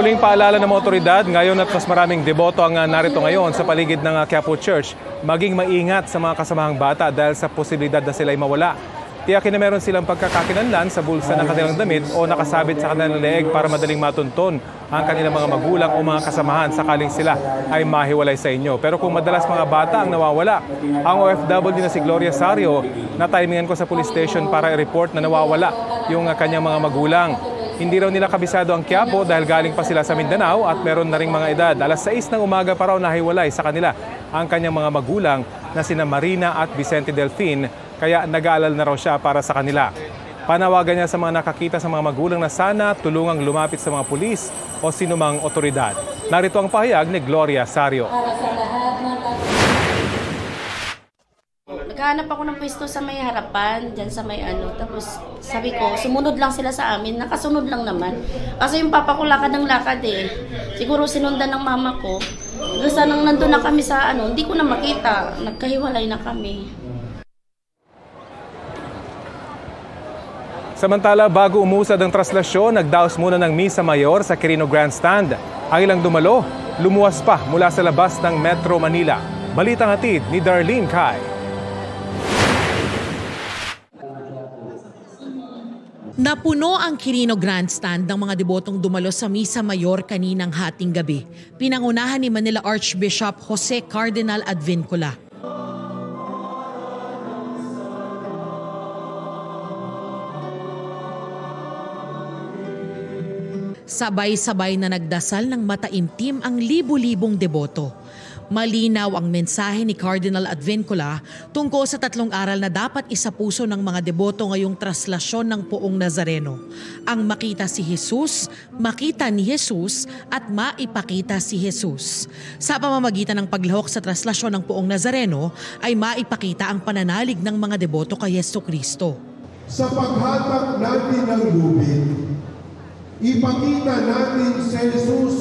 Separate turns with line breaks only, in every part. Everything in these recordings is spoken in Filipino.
Muling paalala ng mga otoridad, ngayon at mas maraming deboto ang narito ngayon sa paligid ng Quiapo Church, maging maingat sa mga kasamahang bata dahil sa posibilidad na sila'y mawala. Tiyakin na meron silang pagkakakinanlan sa bulsa ng kanilang damit o nakasabit sa kanilang leeg para madaling matunton ang kanilang mga magulang o mga kasamahan sakaling sila ay mahiwalay sa inyo. Pero kung madalas mga bata ang nawawala, ang OFW na si Gloria Sario, natimingan ko sa police station para i-report na nawawala yung kanyang mga magulang. Hindi raw nila kabisado ang Quiapo dahil galing pa sila sa Mindanao at meron na ring mga edad. Alas 6 ng umaga pa raw nahiwalay sa kanila ang kanyang mga magulang na sina Marina at Vicente Delfin, kaya nag-aalala na raw siya para sa kanila. Panawagan niya sa mga nakakita sa mga magulang na sana tulungang lumapit sa mga pulis o sinumang otoridad. Narito ang pahayag ni Gloria Sario.
Naghahanap ako ng pwesto sa may harapan, dyan sa may tapos sabi ko, sumunod lang sila sa amin, nakasunod lang naman. Kasi yung papa ko lakad ng lakad eh. Siguro sinundan ng mama ko. Basta nang nandun na kami sa hindi ko na makita, nagkahiwalay na kami.
Samantala, bago umusad ang traslasyon, nagdaos muna ng Misa Mayor sa Quirino Grandstand. Ang ilang dumalo, lumuwas pa mula sa labas ng Metro Manila. Balitang hatid ni Darlene Kai.
Napuno ang Quirino Grandstand ng mga debotong dumalo sa Misa Mayor kaninang hating gabi. Pinangunahan ni Manila Archbishop Jose Cardinal Advincula. Sabay-sabay na nagdasal ng mataimtim ang libu-libong deboto. Malinaw ang mensahe ni Cardinal Advincula tungkol sa 3 aral na dapat isapuso ng mga deboto ngayong traslasyon ng Poong Nazareno. Ang makita si Jesus, makita ni Jesus at maipakita si Jesus. Sa pamamagitan ng paglahok sa traslasyon ng Poong Nazareno ay maipakita ang pananalig ng mga deboto kay Jesucristo.
Sa paghatak natin ng lubid, ipakita natin si Jesus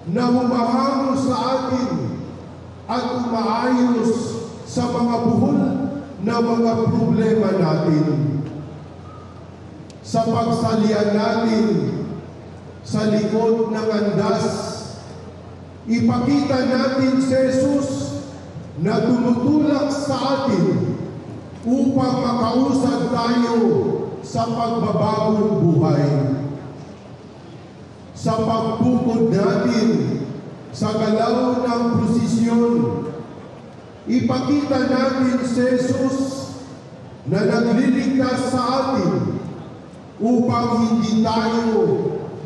na humahango sa atin at umaayos sa mga buhol na mga problema natin. Sa pagsalian natin sa likod ng andas, ipakita natin si Jesus na tumutulak sa atin upang makausad tayo sa pagbabagong buhay. Sa pagpupod natin sa galaw ng prosesyon, ipakita natin si Jesus na nagliligtas sa atin upang hindi tayo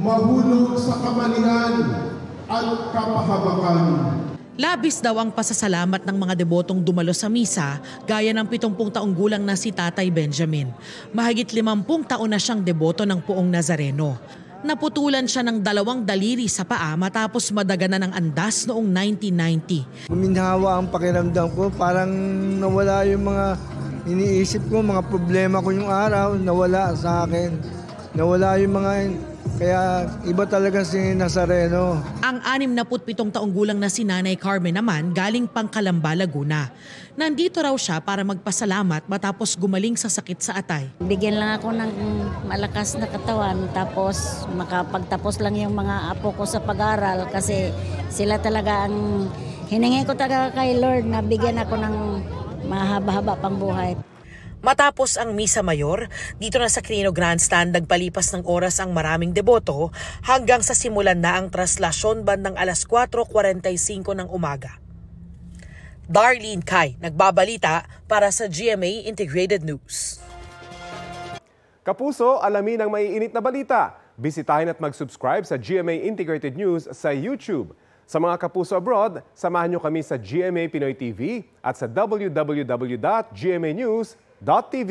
mahulog sa kamalian at kapahamakan.
Labis daw ang pasasalamat ng mga debotong dumalo sa misa gaya ng 70 taong gulang na si Tatay Benjamin. Mahigit 50 taon na siyang deboto ng Poong Nazareno. Naputulan siya ng 2 daliri sa paa matapos madaganan ng andas noong 1990.
Guminhawa ang pakiramdam ko, parang nawala yung mga iniisip ko, mga problema ko yung araw, nawala sa akin. Nawala yung mga, kaya iba talaga si Nazareno. Ang 67 taong gulang na si Nanay Carmen naman galing Pangkalamba, Laguna. Nandito raw siya para magpasalamat matapos gumaling sa sakit sa atay.
Bigyan lang ako ng malakas na katawan tapos makapagtapos lang yung mga apo ko sa pag-aral kasi sila talaga ang hiningi ko talaga kay Lord na bigyan ako ng mahaba-haba pang buhay.
Matapos ang Misa Mayor, dito na sa Quirino Grandstand nagpalipas ng oras ang maraming deboto hanggang sa simulan na ang traslasyon bandang alas 4:45 ng umaga. Darlene Kai, nagbabalita para sa GMA Integrated News.
Kapuso, alamin ang maiinit na balita. Bisitahin at mag-subscribe sa GMA Integrated News sa YouTube. Sa mga kapuso abroad, samahan niyo kami sa GMA Pinoy TV at sa www.gmanews.tv.